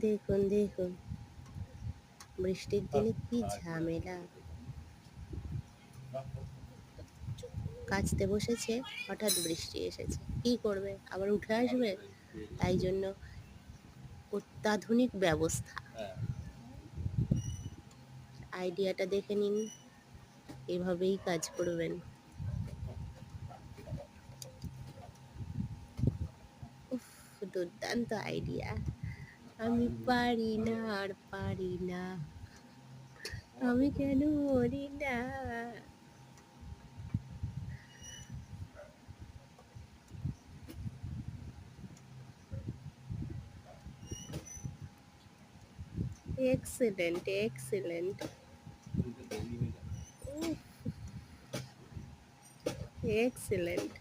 দেখুন দেখুন, বৃষ্টির দিনে কি ঝামেলা। কাচতে বসেছে, হঠাৎ বৃষ্টি এসেছে, কি করবে, আবার উঠে আসবে? তাই জন্য অত্যাধুনিক ব্যবস্থা। আইডিয়াটা দেখে নিন, এভাবেই কাজ করবেন। উফ, দুর্দান্ত আইডিয়া। আমি পারি না আর পারি না, আমি কেন মরি না। Excellent excellent. এক্সেলেন্ট।